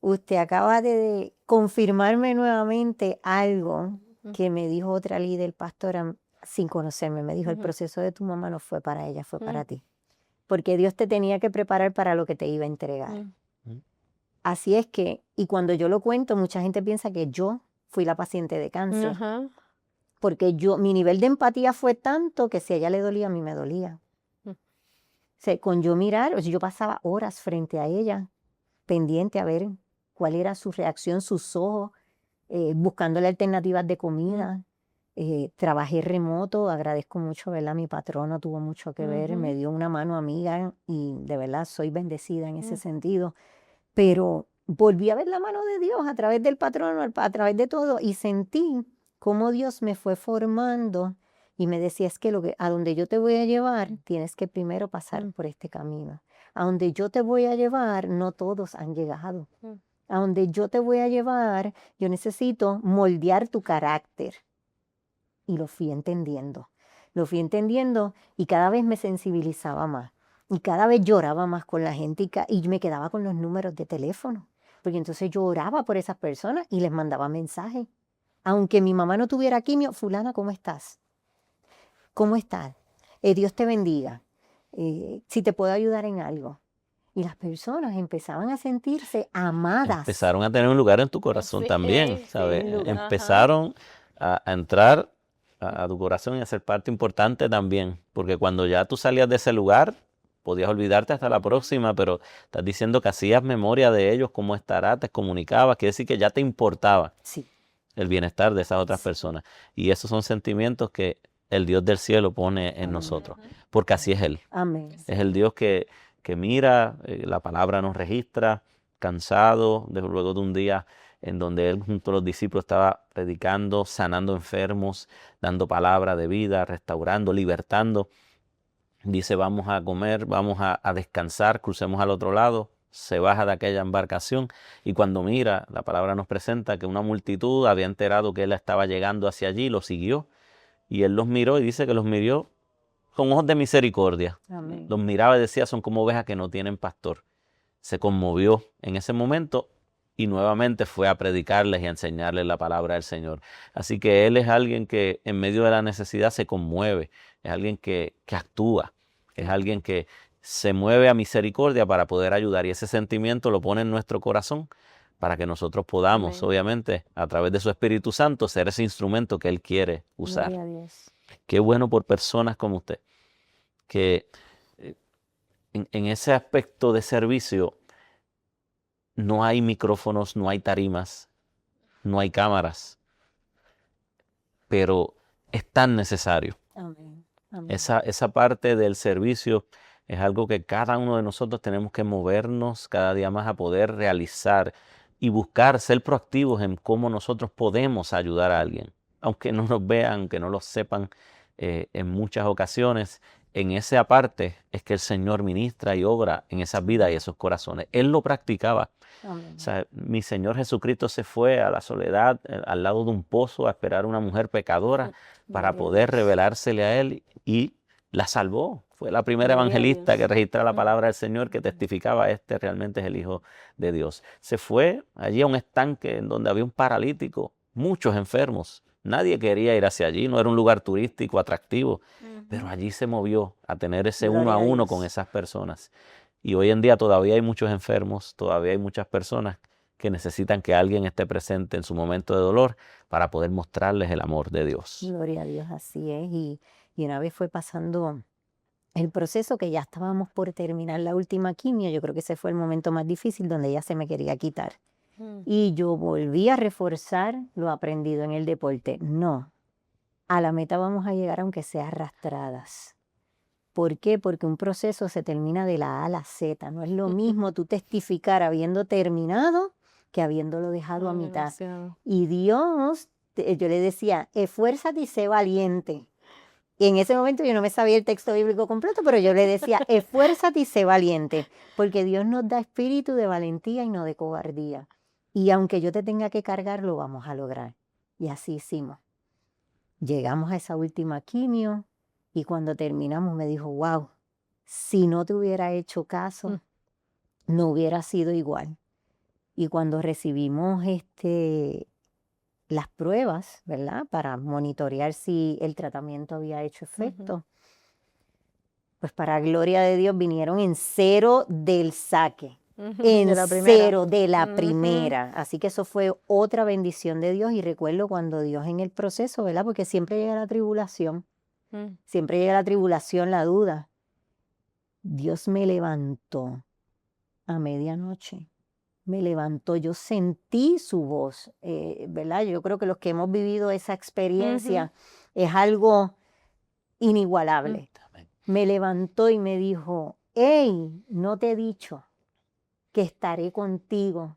Usted acaba de confirmarme nuevamente algo que me dijo otra líder pastora sin conocerme. Me dijo, el proceso de tu mamá no fue para ella, fue para ti. Porque Dios te tenía que preparar para lo que te iba a entregar. Así es que, y cuando yo lo cuento, mucha gente piensa que yo fui la paciente de cáncer. Porque mi nivel de empatía fue tanto que si a ella le dolía, a mí me dolía. O sea, con yo mirar, o sea, yo pasaba horas frente a ella, pendiente a ver cuál era su reacción, sus ojos, buscándole alternativas de comida. Trabajé remoto, agradezco mucho, ¿verdad? Mi patrono tuvo mucho que ver, me dio una mano amiga y de verdad soy bendecida en ese sentido. Pero volví a ver la mano de Dios a través del patrono, a través de todo, y sentí cómo Dios me fue formando y me decía, es que a donde yo te voy a llevar, tienes que primero pasar por este camino. A donde yo te voy a llevar, no todos han llegado. A donde yo te voy a llevar, yo necesito moldear tu carácter. Y lo fui entendiendo. Lo fui entendiendo y cada vez me sensibilizaba más. Y cada vez lloraba más con la gente y me quedaba con los números de teléfono. Porque entonces yo oraba por esas personas y les mandaba mensajes. Aunque mi mamá no tuviera quimio, fulana, ¿cómo estás? ¿Cómo estás? Dios te bendiga. Si te puedo ayudar en algo. Y las personas empezaban a sentirse amadas. Empezaron a tener un lugar en tu corazón también, ¿sabes? sin lugar. Empezaron a entrar a tu corazón y a ser parte importante también. Porque cuando ya tú salías de ese lugar, podías olvidarte hasta la próxima, pero estás diciendo que hacías memoria de ellos, cómo estará, te comunicabas, quiere decir que ya te importaba el bienestar de esas otras personas. Y esos son sentimientos que el Dios del cielo pone en nosotros, porque así es Él. Amén. Es el Dios que mira, la palabra nos registra, cansado, luego de un día en donde Él junto a los discípulos estaba predicando, sanando enfermos, dando palabra de vida, restaurando, libertando. Dice, vamos a comer, vamos a descansar, crucemos al otro lado. Se baja de aquella embarcación y cuando mira, la palabra nos presenta que una multitud había enterado que Él estaba llegando hacia allí, lo siguió y Él los miró y dice que los miró con ojos de misericordia. Amén. Los miraba y decía, son como ovejas que no tienen pastor. Se conmovió en ese momento y nuevamente fue a predicarles y a enseñarles la palabra del Señor. Así que Él es alguien que en medio de la necesidad se conmueve, es alguien que actúa, es alguien que se mueve a misericordia para poder ayudar y ese sentimiento lo pone en nuestro corazón para que nosotros podamos, Amén. obviamente, a través de su Espíritu Santo, ser ese instrumento que Él quiere usar. Gloria a Dios. Qué bueno por personas como usted, que en ese aspecto de servicio no hay micrófonos, no hay tarimas, no hay cámaras, pero es tan necesario. Amén. Amén. Esa parte del servicio es algo que cada uno de nosotros tenemos que movernos cada día más a poder realizar y buscar ser proactivos en cómo nosotros podemos ayudar a alguien. Aunque no nos vean, aunque no lo sepan, en muchas ocasiones, en esa parte es que el Señor ministra y obra en esas vidas y esos corazones. Él lo practicaba. Amén. O sea, mi Señor Jesucristo se fue a la soledad, al lado de un pozo, a esperar a una mujer pecadora para Gloria a poder Dios. revelársele a Él y la salvó. Fue la primera Gloria a evangelista Dios. que registra la palabra del Señor, que testificaba, este realmente es el Hijo de Dios. Se fue allí a un estanque en donde había un paralítico, muchos enfermos. Nadie quería ir hacia allí, no era un lugar turístico atractivo, pero allí se movió a tener ese uno Gloria a a uno Dios. con esas personas. Y hoy en día todavía hay muchos enfermos, todavía hay muchas personas que necesitan que alguien esté presente en su momento de dolor para poder mostrarles el amor de Dios. Gloria a Dios, así es. Y una vez fue pasando el proceso que ya estábamos por terminar la última quimio, yo creo que ese fue el momento más difícil donde ella se me quería quitar. Y yo volví a reforzar lo aprendido en el deporte. No, a la meta vamos a llegar aunque sea arrastradas. ¿Por qué? Porque un proceso se termina de la A a la Z. No es lo mismo tú testificar habiendo terminado que habiéndolo dejado a Ay, mitad. demasiado. Y Dios, yo le decía, esfuérzate y sé valiente. Y en ese momento yo no me sabía el texto bíblico completo, pero yo le decía, esfuérzate y sé valiente, porque Dios nos da espíritu de valentía y no de cobardía. Y aunque yo te tenga que cargar, lo vamos a lograr. Y así hicimos. Llegamos a esa última quimio y cuando terminamos me dijo, wow, si no te hubiera hecho caso, no hubiera sido igual. Y cuando recibimos las pruebas, ¿verdad? Para monitorear si el tratamiento había hecho efecto, pues para gloria de Dios vinieron en 0 del saque. En De la primera. 0 de la primera. Así que eso fue otra bendición de Dios. Y recuerdo cuando Dios en el proceso, ¿verdad? Porque siempre llega la tribulación. Siempre llega la tribulación, la duda. Dios me levantó a medianoche. Me levantó, yo sentí su voz, ¿verdad? Yo creo que los que hemos vivido esa experiencia es algo inigualable. Me levantó y me dijo, hey, no te he dicho que estaré contigo.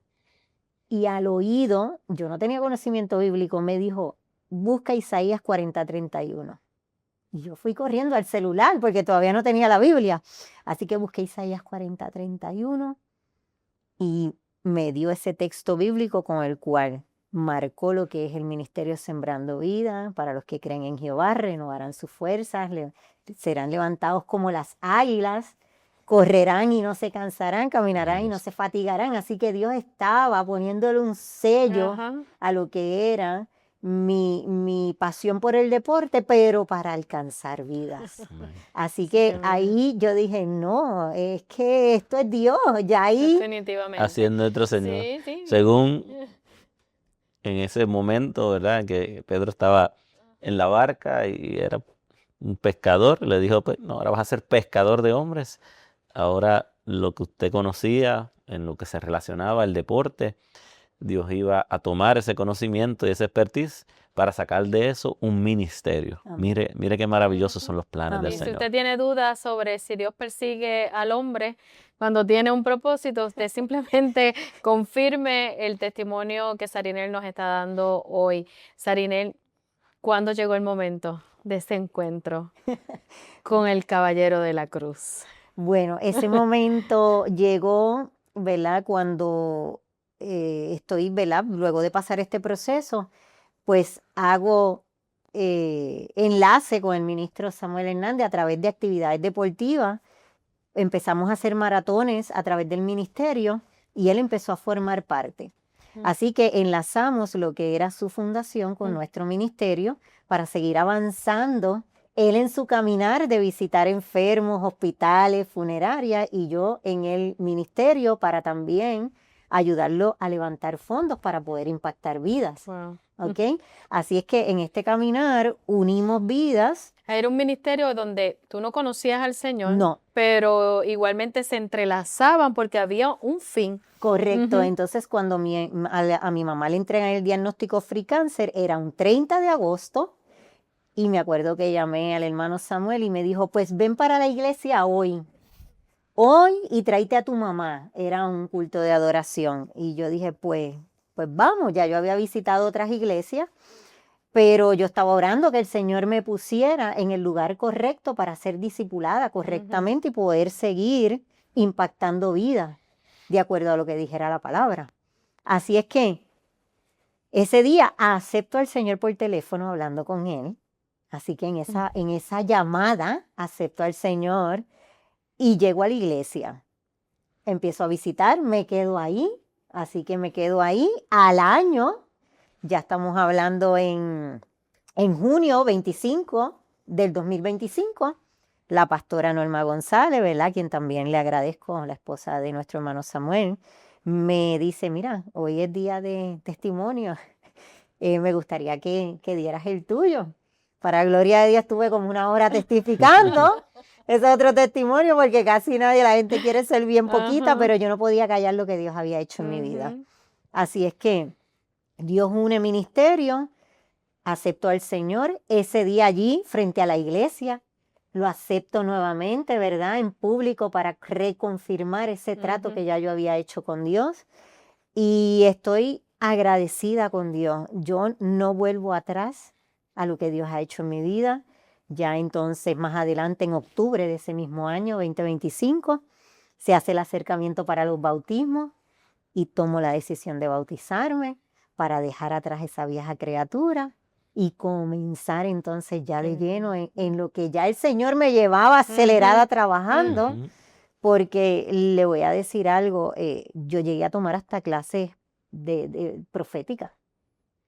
Y al oído, yo no tenía conocimiento bíblico, me dijo, busca Isaías 40:31. Y yo fui corriendo al celular porque todavía no tenía la Biblia. Así que busqué Isaías 40:31 y me dio ese texto bíblico con el cual marcó lo que es el ministerio Sembrando Vida. Para los que creen en Jehová, renovarán sus fuerzas, serán levantados como las águilas, correrán y no se cansarán, caminarán y no se fatigarán. Así que Dios estaba poniéndole un sello a lo que era mi pasión por el deporte, pero para alcanzar vidas. Así que ahí yo dije, no, es que esto es Dios, ya ahí. Definitivamente. Así es nuestro Señor. Sí, sí. Según en ese momento, ¿verdad? Que Pedro estaba en la barca y era un pescador, le dijo, pues, no, ahora vas a ser pescador de hombres. Ahora lo que usted conocía, en lo que se relacionaba el deporte, Dios iba a tomar ese conocimiento y esa expertise para sacar de eso un ministerio. Mire qué maravillosos son los planes del Y si Señor. usted tiene dudas sobre si Dios persigue al hombre cuando tiene un propósito, usted simplemente confirme el testimonio que Sarinel nos está dando hoy. Sarinel, ¿cuándo llegó el momento de ese encuentro con el Caballero de la Cruz? Bueno, ese momento llegó, ¿verdad? Cuando estoy, ¿verdad? Luego de pasar este proceso, pues hago enlace con el ministro Samuel Hernández a través de actividades deportivas. Empezamos a hacer maratones a través del ministerio y él empezó a formar parte. Así que enlazamos lo que era su fundación con nuestro ministerio para seguir avanzando. Él en su caminar de visitar enfermos, hospitales, funerarias, y yo en el ministerio para también ayudarlo a levantar fondos para poder impactar vidas. Wow. ¿Ok? Así es que en este caminar unimos vidas. Era un ministerio donde tú no conocías al Señor, No. pero igualmente se entrelazaban porque había un fin. Correcto. Ujú. Entonces, cuando a mi mamá le entregan el diagnóstico free cáncer, era un 30 de agosto, y me acuerdo que llamé al hermano Samuel y me dijo, pues ven para la iglesia hoy y tráete a tu mamá. Era un culto de adoración. Y yo dije, pues vamos, ya yo había visitado otras iglesias, pero yo estaba orando que el Señor me pusiera en el lugar correcto para ser discipulada correctamente y poder seguir impactando vidas de acuerdo a lo que dijera la palabra. Así es que ese día acepto al Señor por teléfono hablando con Él. Así que en esa llamada acepto al Señor y llego a la iglesia. Empiezo a visitar, me quedo ahí. Así que me quedo ahí al año. Ya estamos hablando en junio 25 del 2025. La pastora Norma González, ¿verdad? Quien también le agradezco, la esposa de nuestro hermano Samuel, me dice, mira, hoy es día de testimonio. Me gustaría que dieras el tuyo. Para gloria de Dios estuve como una hora testificando. Ese es otro testimonio porque casi nadie, la gente quiere ser bien poquita, pero yo no podía callar lo que Dios había hecho en mi vida. Así es que Dios une ministerio, acepto al Señor, ese día allí frente a la iglesia, lo acepto nuevamente, ¿verdad? En público para reconfirmar ese trato que ya yo había hecho con Dios y estoy agradecida con Dios. Yo no vuelvo atrás a lo que Dios ha hecho en mi vida. Ya entonces más adelante en octubre de ese mismo año, 2025, se hace el acercamiento para los bautismos y tomo la decisión de bautizarme para dejar atrás esa vieja criatura y comenzar entonces ya de lleno en lo que ya el Señor me llevaba acelerada trabajando, porque le voy a decir algo, yo llegué a tomar hasta clases de proféticas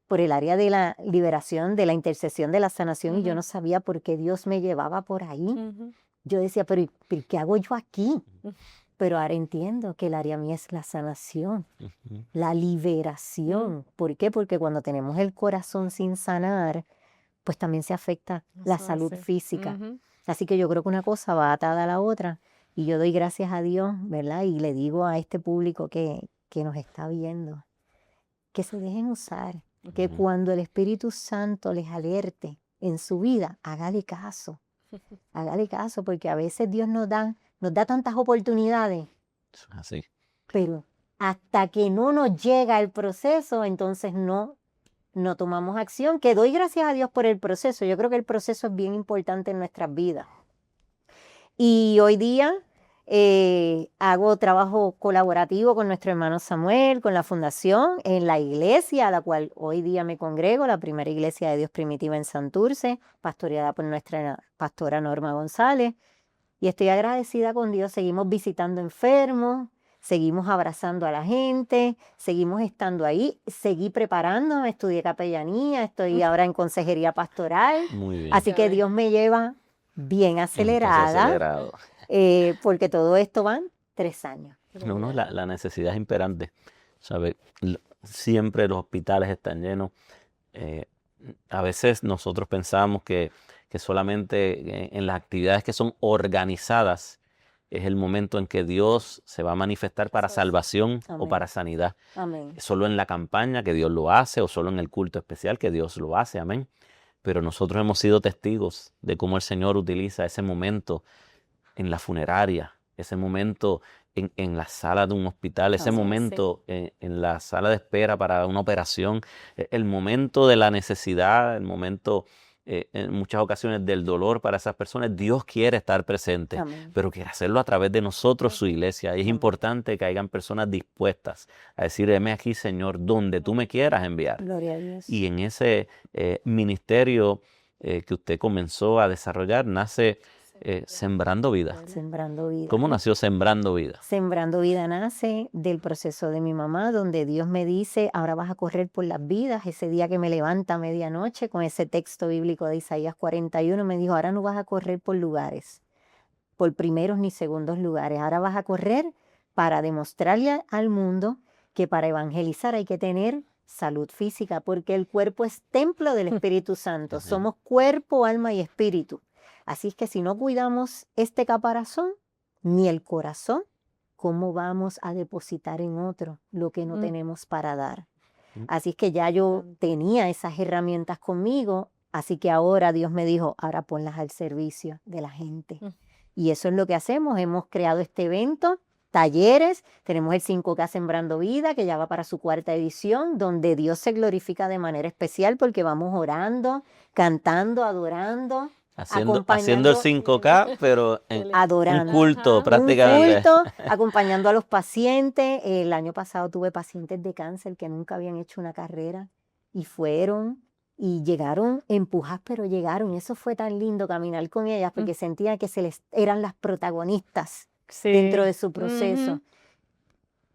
por el área de la liberación, de la intercesión, de la sanación, y yo no sabía por qué Dios me llevaba por ahí. Yo decía, pero ¿qué hago yo aquí? Pero ahora entiendo que el área mía es la sanación, la liberación. ¿Por qué? Porque cuando tenemos el corazón sin sanar, pues también se afecta la salud física. Así que yo creo que una cosa va atada a la otra. Y yo doy gracias a Dios, ¿verdad? Y le digo a este público que nos está viendo, que se dejen usar, que cuando el Espíritu Santo les alerte en su vida, hágale caso. Hágale caso, porque a veces Dios nos da tantas oportunidades, Así. pero hasta que no nos llega el proceso, entonces no tomamos acción, que doy gracias a Dios por el proceso. Yo creo que el proceso es bien importante en nuestras vidas. Y hoy día hago trabajo colaborativo con nuestro hermano Samuel, con la fundación, en la iglesia a la cual hoy día me congrego, la primera iglesia de Dios primitiva en Santurce, pastoreada por nuestra pastora Norma González. Y estoy agradecida con Dios, seguimos visitando enfermos, seguimos abrazando a la gente, seguimos estando ahí, seguí preparándome, estudié capellanía, estoy ahora en consejería pastoral. Muy bien. Así que Dios me lleva bien acelerada, porque todo esto van 3 años. No, la necesidad es imperante. ¿Sabe? Siempre los hospitales están llenos. A veces nosotros pensamos que solamente en las actividades que son organizadas es el momento en que Dios se va a manifestar para salvación o para sanidad. Amén. Solo en la campaña que Dios lo hace o solo en el culto especial que Dios lo hace. Amén. Pero nosotros hemos sido testigos de cómo el Señor utiliza ese momento en la funeraria, ese momento en la sala de un hospital, ese momento en la sala de espera para una operación, el momento de la necesidad, el momento en muchas ocasiones del dolor para esas personas. Dios quiere estar presente, pero quiere hacerlo a través de nosotros, su iglesia. Y es importante que hayan personas dispuestas a decir, heme aquí, Señor, donde tú me quieras enviar. Gloria a Dios. Y en ese ministerio que usted comenzó a desarrollar, nace Sembrando Vida. Sembrando Vida. ¿Cómo nació Sembrando Vida? Sembrando Vida nace del proceso de mi mamá, donde Dios me dice, ahora vas a correr por las vidas. Ese día que me levanta a medianoche con ese texto bíblico de Isaías 41, me dijo, ahora no vas a correr por lugares, por primeros ni segundos lugares. Ahora vas a correr para demostrarle al mundo que para evangelizar hay que tener salud física, porque el cuerpo es templo del Espíritu Santo. Ujú. Somos cuerpo, alma y espíritu. Así es que si no cuidamos este caparazón, ni el corazón, ¿cómo vamos a depositar en otro lo que no Mm. tenemos para dar? Mm. Así es que ya yo Bastante. tenía esas herramientas conmigo, así que ahora Dios me dijo, ahora ponlas al servicio de la gente. Mm. Y eso es lo que hacemos. Hemos creado este evento, talleres, tenemos el 5K Sembrando Vida, que ya va para su 4ª edición, donde Dios se glorifica de manera especial porque vamos orando, cantando, adorando, Haciendo el acompañando, 5K, pero en un adorando. culto Ajá. prácticamente. Un culto, acompañando a los pacientes. El año pasado tuve pacientes de cáncer que nunca habían hecho una carrera y fueron y llegaron empujadas, pero llegaron. Eso fue tan lindo caminar con ellas porque sentía que eran las protagonistas dentro Sí. de su proceso. Ujú.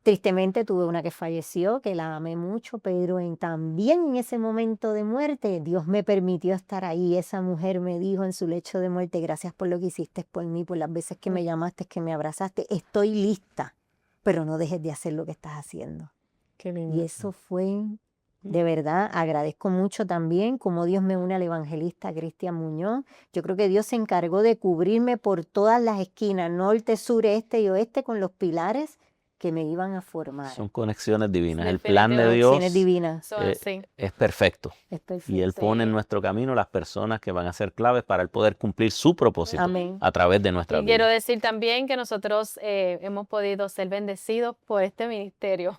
Tristemente tuve una que falleció, que la amé mucho, pero también en ese momento de muerte, Dios me permitió estar ahí. Esa mujer me dijo en su lecho de muerte, gracias por lo que hiciste por mí, por las veces que me llamaste, que me abrazaste. Estoy lista, pero no dejes de hacer lo que estás haciendo. Qué Y lindo. eso fue, de verdad, agradezco mucho también como Dios me une al evangelista Cristian Muñoz. Yo creo que Dios se encargó de cubrirme por todas las esquinas, norte, sur, este y oeste, con los pilares que me iban a formar. Son conexiones divinas. El plan de Definitivamente. Conexiones Dios divinas. Eso es así. es perfecto. Es Y Él perfecto. pone en Sí. nuestro camino las personas que van a ser claves para Él poder cumplir su propósito Amén. a través de nuestra Y quiero vida. decir también que nosotros hemos podido ser bendecidos por este ministerio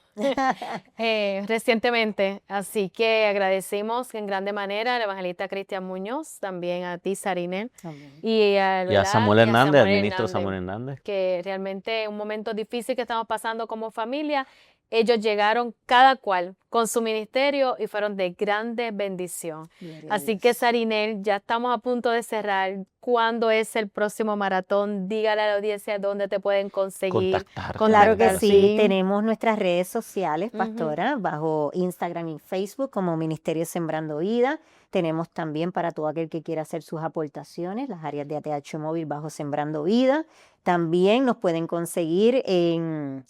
recientemente. Así que agradecemos en grande manera al evangelista Cristian Muñoz, también a ti, Sarinel, Amén. y Y a Samuel Hernández, al ministro Samuel Hernández. que realmente en un momento difícil que estamos pasando como familia, ellos llegaron cada cual con su ministerio y fueron de grande bendición. Gloria a Así Dios. que Sarinel, ya estamos a punto de cerrar. ¿Cuándo es el próximo maratón? Dígale a la audiencia dónde te pueden conseguir. Contactar. Claro que contactar, sí, tenemos nuestras redes sociales, Ujú. pastora, bajo Instagram y Facebook como Ministerio Sembrando Vida. Tenemos también para todo aquel que quiera hacer sus aportaciones, las áreas de ATH Móvil bajo Sembrando Vida. También nos pueden conseguir en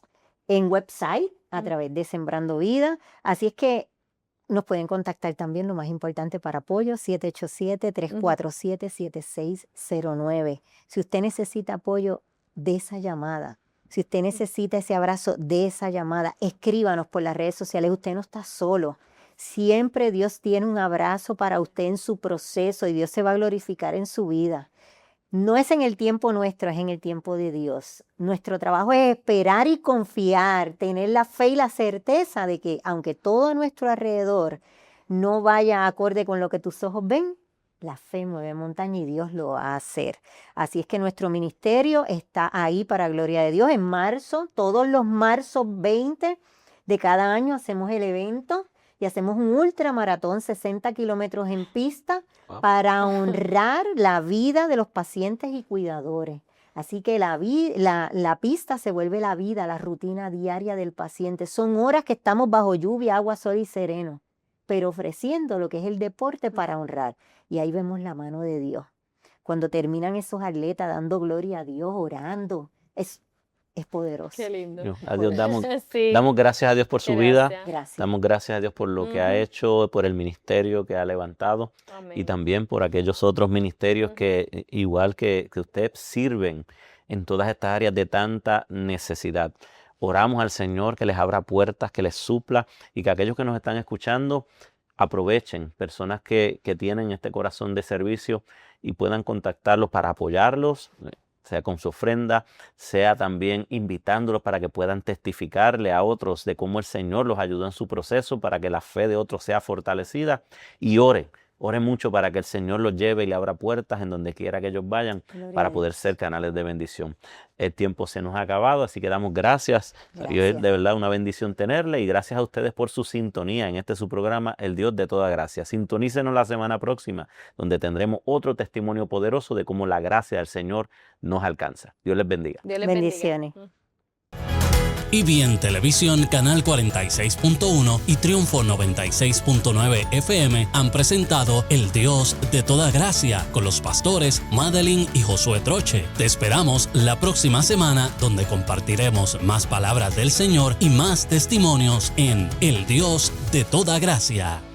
website a través de Sembrando Vida. Así es que nos pueden contactar también, lo más importante para apoyo, 787-347-7609. Si usted necesita apoyo, de esa llamada. Si usted necesita ese abrazo, de esa llamada. Escríbanos por las redes sociales. Usted no está solo. Siempre Dios tiene un abrazo para usted en su proceso y Dios se va a glorificar en su vida. No es en el tiempo nuestro, es en el tiempo de Dios. Nuestro trabajo es esperar y confiar, tener la fe y la certeza de que aunque todo a nuestro alrededor no vaya acorde con lo que tus ojos ven, la fe mueve montaña y Dios lo va a hacer. Así es que nuestro ministerio está ahí para gloria de Dios. En marzo, todos los marzos 20 de cada año hacemos el evento y hacemos un ultramaratón, 60 kilómetros en pista, Wow. para honrar la vida de los pacientes y cuidadores. Así que la pista se vuelve la vida, la rutina diaria del paciente. Son horas que estamos bajo lluvia, agua, sol y sereno, pero ofreciendo lo que es el deporte para honrar. Y ahí vemos la mano de Dios. Cuando terminan esos atletas dando gloria a Dios, orando, es poderoso. Qué lindo. A Dios Sí. damos gracias a Dios por su vida. Gracias. Gracias. Damos gracias a Dios por lo que ha Ujú. hecho, por el ministerio que ha levantado Amén. y también por aquellos otros ministerios que, igual que usted, sirven en todas estas áreas de tanta necesidad. Oramos al Señor que les abra puertas, que les supla y que aquellos que nos están escuchando aprovechen, personas que tienen este corazón de servicio y puedan contactarlos para apoyarlos, sea con su ofrenda, sea también invitándolos para que puedan testificarle a otros de cómo el Señor los ayudó en su proceso para que la fe de otros sea fortalecida. Y oren mucho para que el Señor los lleve y le abra puertas en donde quiera que ellos vayan Gloria para a poder Dios. ser canales de bendición. El tiempo se nos ha acabado, así que damos gracias. Y es Gracias. de verdad una bendición tenerle y gracias a ustedes por su sintonía en su programa, El Dios de toda gracia. Sintonícenos la semana próxima, donde tendremos otro testimonio poderoso de cómo la gracia del Señor nos alcanza. Dios les bendiga. Dios les bendiga. Bendiciones. Y Bien Televisión, Canal 46.1 y Triunfo 96.9 FM han presentado El Dios de Toda Gracia con los pastores Madeline y Josué Troche. Te esperamos la próxima semana, donde compartiremos más palabras del Señor y más testimonios en El Dios de Toda Gracia.